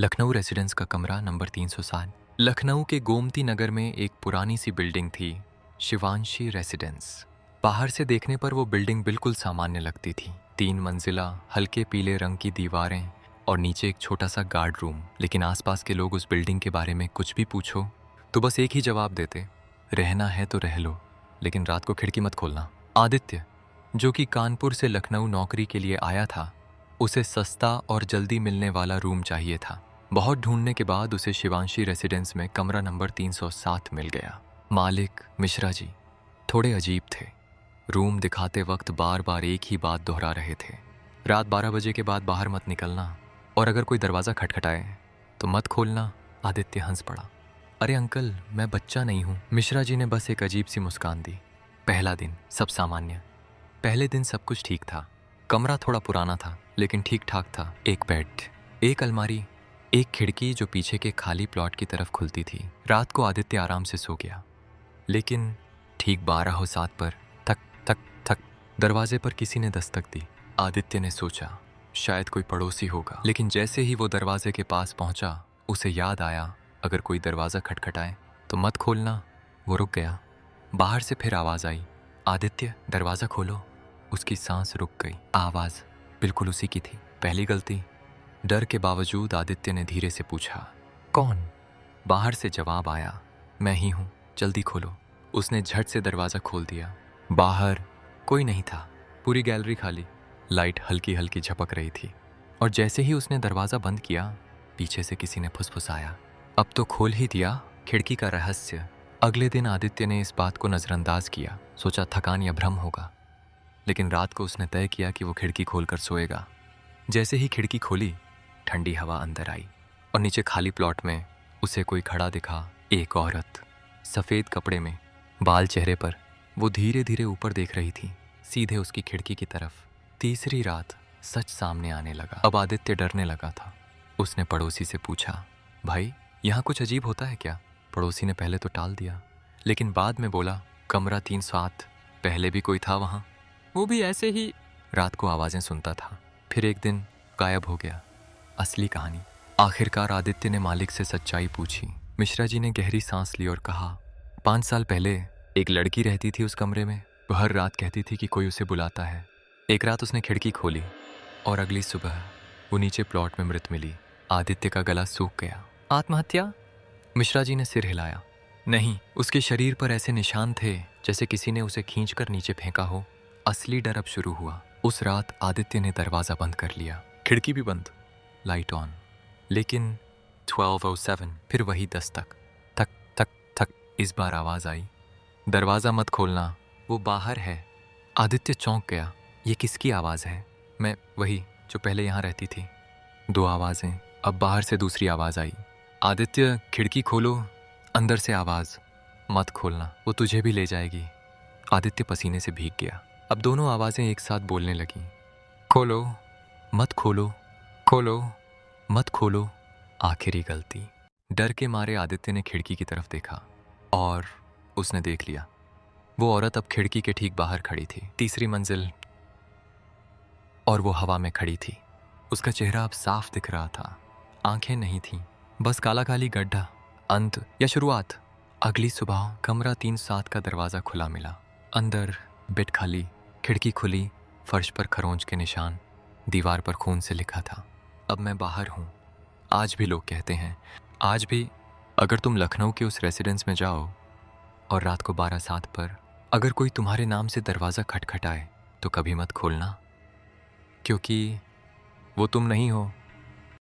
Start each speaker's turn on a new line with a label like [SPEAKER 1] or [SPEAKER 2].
[SPEAKER 1] Lucknow residence का कमरा number 307। Lucknow के गोमती नगर में एक पुरानी सी बिल्डिंग थी, शिवांशी रेसिडेंस। बाहर से देखने पर वो बिल्डिंग बिल्कुल सामान्य लगती थी। 3 मंजिला, हल्के पीले रंग की दीवारें और नीचे एक छोटा सा गार्ड रूम। लेकिन आसपास के लोग उस बिल्डिंग के बारे में कुछ भी पूछो तो बस एक ही जवाब देते, रहना है तो रह लो, लेकिन रात को खिड़की मत खोलना। आदित्य, जो कि कानपुर से लखनऊ नौकरी के लिए आया था, उसे सस्ता और जल्दी मिलने वाला रूम चाहिए था। बहुत ढूंढने के बाद उसे शिवांशी रेसिडेंस में कमरा नंबर 307 मिल गया। मालिक मिश्रा जी थोड़े अजीब थे। रूम दिखाते वक्त बार बार एक ही बात दोहरा रहे थे, रात 12 बजे के बाद बाहर मत निकलना, और अगर कोई दरवाज़ा खटखटाए तो मत खोलना। आदित्य हंस पड़ा। अरे अंकल, मैं बच्चा नहीं हूँ। मिश्रा जी ने बस एक अजीब सी मुस्कान दी। पहला दिन सब सामान्य। पहले दिन सब कुछ ठीक था। कमरा थोड़ा पुराना था लेकिन ठीक ठाक था। एक बेड, एक अलमारी, एक खिड़की जो पीछे के खाली प्लॉट की तरफ खुलती थी। रात को आदित्य आराम से सो गया, लेकिन ठीक 12:07 पर थक थक थक दरवाजे पर किसी ने दस्तक दी। आदित्य ने सोचा शायद कोई पड़ोसी होगा, लेकिन जैसे ही वो दरवाजे के पास पहुंचा उसे याद आया, अगर कोई दरवाज़ा खटखटाए तो मत खोलना। वो रुक गया। बाहर से फिर आवाज़ आई, आदित्य दरवाज़ा खोलो। उसकी सांस रुक गई। आवाज़ बिल्कुल उसी की थी। पहली गलती। डर के बावजूद आदित्य ने धीरे से पूछा, कौन? बाहर से जवाब आया, मैं ही हूँ, जल्दी खोलो। उसने झट से दरवाज़ा खोल दिया। बाहर कोई नहीं था। पूरी गैलरी खाली। लाइट हल्की हल्की झपक रही थी, और जैसे ही उसने दरवाज़ा बंद किया, पीछे से किसी ने फुसफुसाया, अब तो खोल ही दिया। खिड़की का रहस्य। अगले दिन आदित्य ने इस बात को नज़रअंदाज किया। सोचा थकान या भ्रम होगा, लेकिन रात को उसने तय किया कि वो खिड़की खोलकर सोएगा। जैसे ही खिड़की खोली, ठंडी हवा अंदर आई और नीचे खाली प्लॉट में उसे कोई खड़ा दिखा। एक औरत, सफ़ेद कपड़े में, बाल चेहरे पर। वो धीरे धीरे ऊपर देख रही थी, सीधे उसकी खिड़की की तरफ। तीसरी रात सच सामने आने लगा। अब आदित्य डरने लगा था। उसने पड़ोसी से पूछा, भाई यहाँ कुछ अजीब होता है क्या? पड़ोसी ने पहले तो टाल दिया, लेकिन बाद में बोला, कमरा 307, पहले भी कोई था वहाँ, वो भी ऐसे ही रात को आवाज़ें सुनता था, फिर एक दिन गायब हो गया। असली कहानी। आखिरकार आदित्य ने मालिक से सच्चाई पूछी। मिश्रा जी ने गहरी सांस ली और कहा, 5 साल पहले एक लड़की रहती थी उस कमरे में। वो हर रात कहती थी कि कोई उसे बुलाता है। एक रात उसने खिड़की खोली और अगली सुबह वो नीचे प्लॉट में मृत मिली। आदित्य का गला सूख गया। आत्महत्या? मिश्रा जी ने सिर हिलाया। नहीं, उसके शरीर पर ऐसे निशान थे जैसे किसी ने उसे खींचकर नीचे फेंका हो। असली डर अब शुरू हुआ। उस रात आदित्य ने दरवाज़ा बंद कर लिया, खिड़की भी बंद, लाइट ऑन। लेकिन 12:07 फिर वही दस्तक। थक थक थक। इस बार आवाज़ आई, दरवाज़ा मत खोलना, वो बाहर है। आदित्य चौंक गया। ये किसकी आवाज़ है? मैं वही जो पहले यहाँ रहती थी। 2 आवाज़ें। अब बाहर से दूसरी आवाज़ आई, आदित्य खिड़की खोलो। अंदर से आवाज़, मत खोलना, वो तुझे भी ले जाएगी। आदित्य पसीने से भीग गया। अब दोनों आवाज़ें एक साथ बोलने लगीं, खोलो मत खोलो, खोलो मत खोलो। आखिरी गलती। डर के मारे आदित्य ने खिड़की की तरफ देखा और उसने देख लिया। वो औरत अब खिड़की के ठीक बाहर खड़ी थी, तीसरी मंजिल, और वो हवा में खड़ी थी। उसका चेहरा अब साफ दिख रहा था। आंखें नहीं थीं, बस काला काली गड्ढा। अंत या शुरुआत? अगली सुबह कमरा 307 का दरवाज़ा खुला मिला। अंदर बेड खाली, खिड़की खुली, फर्श पर खरोंच के निशान, दीवार पर खून से लिखा था, अब मैं बाहर हूँ। आज भी लोग कहते हैं, आज भी अगर तुम लखनऊ के उस रेसिडेंस में जाओ और रात को 12:07 पर अगर कोई तुम्हारे नाम से दरवाज़ा खटखटाए तो कभी मत खोलना, क्योंकि वो तुम नहीं हो।